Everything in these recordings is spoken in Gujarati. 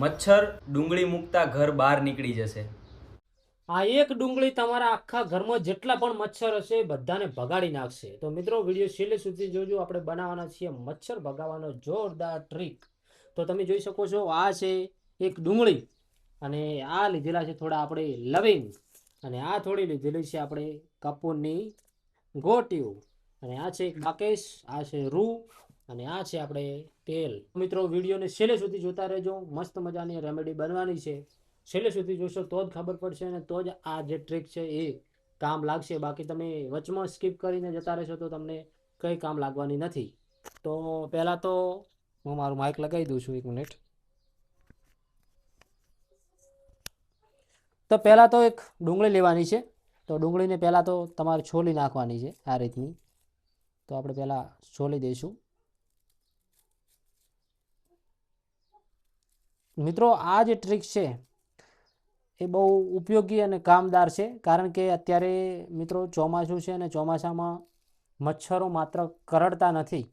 મચ્છર ડુંગળી મૂકતા ઘર બહાર નીકળી જશે। આ એક ડુંગળી તમારા આખા ઘરમાં જેટલા પણ મચ્છર હશે બધાને ભગાડી નાખશે। તો મિત્રો વિડીયો છેલ્લે સુધી જોજો। આપણે બનાવવાના છીએ મચ્છર ભગાવવાનો જોરદાર ટ્રીક। તો તમે જોઈ શકો છો આ છે એક ડુંગળી અને આ લીધેલા છે થોડા આપણે લવિંગ અને આ થોડી લીધેલી છે આપણે કપૂરની ગોટીઓ અને આ છે બાકેશ, આ છે રૂ અને આ છે આપણે તેલ। મિત્રો વિડીયોને છેલ્લે સુધી જોતા રહેજો, મસ્ત મજાની રેમેડી બનવાની છે। છેલ્લે સુધી જોશો તો જ ખબર પડશે અને તો જ આ જે ટ્રીક છે એ કામ લાગશે। બાકી તમે વચમાં સ્કીપ કરીને જતા રહેશો તો તમને કંઈ કામ લાગવાની નથી। તો પહેલાં તો હું મારું માઇક લગાવી દઉં છું, 1 મિનિટ। તો પહેલાં તો એક ડુંગળી લેવાની છે। તો ડુંગળીને પહેલાં તો તમારે છોલી નાખવાની છે આ રીતની। તો આપણે પહેલાં છોલી દઈશું। મિત્રો આ જે ટ્રીક છે એ બહુ ઉપયોગી અને કામદાર છે, કારણ કે અત્યારે મિત્રો ચોમાસું છે અને ચોમાસામાં મચ્છરો માત્ર કરડતા નથી।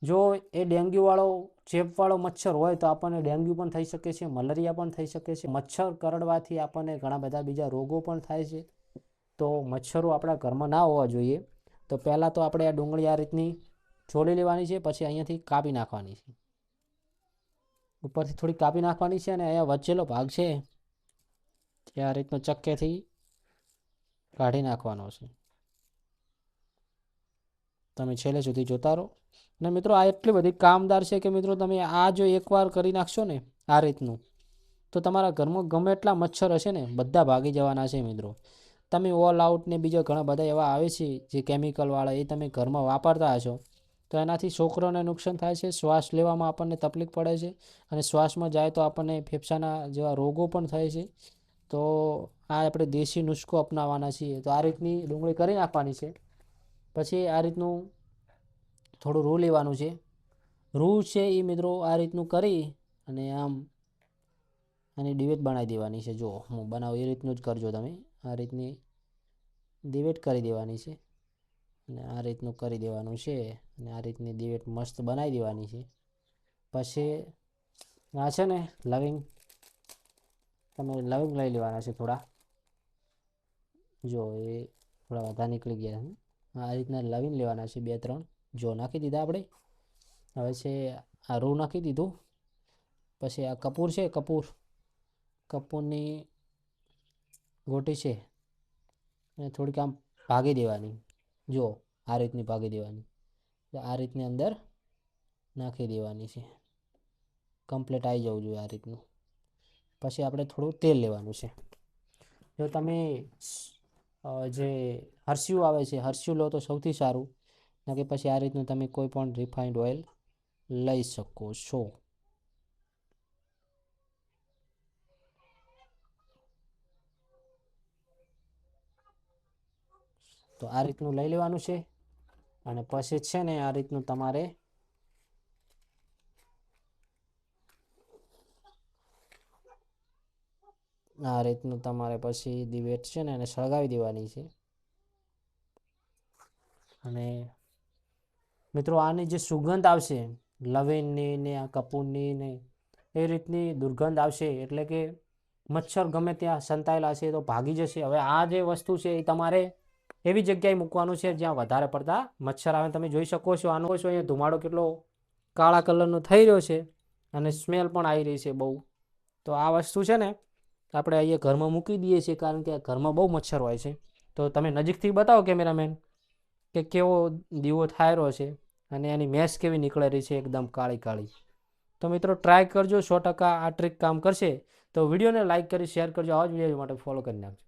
જો એ ડેન્ગ્યુવાળો ચેપવાળો મચ્છર હોય તો આપણને ડેન્ગ્યુ પણ થઈ શકે છે, મલેરિયા પણ થઈ શકે છે। મચ્છર કરડવાથી આપણને ઘણા બધા બીજા રોગો પણ થાય છે। તો મચ્છરો આપણા ઘરમાં ના હોવા જોઈએ। તો પહેલાં તો આપણે આ ડુંગળી આ રીતની છોલી લેવાની છે, પછી અહીંયાથી કાપી નાખવાની છે, ઉપરથી થોડી કાપી નાખવાની છે અને અહીંયા વચ્ચેલો ભાગ છે એ આ રીતનો ચક્કેથી કાઢી નાખવાનો છે। તમે છેલ્લે સુધી જોતા રહો। અને મિત્રો આ એટલી બધી કામદાર છે કે મિત્રો તમે આ જો એકવાર કરી નાખશો ને આ રીતનું, તો તમારા ઘરમાં ગમે એટલા મચ્છર હશે ને બધા ભાગી જવાના છે। મિત્રો તમે ઓલ આઉટ ને બીજા ઘણા બધા એવા આવે છે જે કેમિકલવાળા, એ તમે ઘરમાં વાપરતા હશો તો એનાથી છોકરોને નુકસાન થાય છે, શ્વાસ લેવામાં આપણને તકલીફ પડે છે અને શ્વાસમાં જાય તો આપણને ફેફસાના જેવા રોગો પણ થાય છે। તો આ આપણે દેશી નુસ્ખો અપનાવવાના છીએ। તો આ રીતની ડુંગળી કરી નાખવાની છે। પછી આ રીતનું થોડું રૂ લેવાનું છે। રૂ છે એ મિત્રો આ રીતનું કરી અને આમ આની ડિવેટ બનાવી દેવાની છે। જો હું બનાવું એ રીતનું જ કરજો તમે। આ રીતની ડિવેટ કરી દેવાની છે અને આ રીતનું કરી દેવાનું છે અને આ રીતની ડિવેટ મસ્ત બનાવી દેવાની છે। પછી આ છે ને લવિંગ, તમે લવિંગ લઈ લેવાના છે થોડા। જો એ થોડા વધારે નીકળી ગયા છે। આ રીતના લવિંગ લેવાના છે 2-3। જો નાખી દીધા આપણે। હવે છે આ રૂ નાખી દીધું। પછી આ કપૂર છે, કપૂરની ગોટી છે અને થોડીક આમ ભાગી દેવાની। જો આ રીતની ભાગી દેવાની, આ રીતની અંદર નાખી દેવાની છે। કમ્પ્લીટ આવી જવું જોઈએ આ રીતનું। પછી આપણે થોડું તેલ લેવાનું છે। જો તમે જે હરસ્યું આવે છે હરસ્યું લો તો સૌથી સારું, ના કે પછી આ રીતનું તમે કોઈ પણ રિફાઇન્ડ ઓઇલ લઈ શકો છો। તો આ રીતનું લઈ લેવાનું છે અને પછી છે ને આ રીતનું તમારે પછી દિવેટ છે ને એને સળગાવી દેવાની છે। અને મિત્રો આની જે સુગંધ આવશે લવિંગની ને આ કપૂરની ને એ રીતની દુર્ગંધ આવશે, એટલે કે મચ્છર ગમે ત્યાં સંતાયેલા છે તો ભાગી જશે। હવે આ જે વસ્તુ છે એ તમારે એવી જગ્યાએ મૂકવાનું છે જ્યાં વધારે પડતા મચ્છર આવે। તમે જોઈ શકો છો આનો અહીંયા ધુમાડો કેટલો કાળા કલરનો થઈ રહ્યો છે અને સ્મેલ પણ આવી રહી છે બહુ। તો આ વસ્તુ છે ને આપણે અહીંયા ઘરમાં મૂકી દઈએ છીએ, કારણ કે ઘરમાં બહુ મચ્છર હોય છે। તો તમે નજીકથી બતાવો કેમેરામેન કે કેવો દીવો થાય રહ્યો છે અને એની મેસ કેવી નીકળે રહી છે એકદમ કાળી કાળી। તો મિત્રો ટ્રાય કરજો, 100% આ ટ્રીક કામ કરશે। તો વિડીયોને લાઇક કરી શેર કરજો, આવા જ વિડીયો માટે ફોલો કરી નાખજો।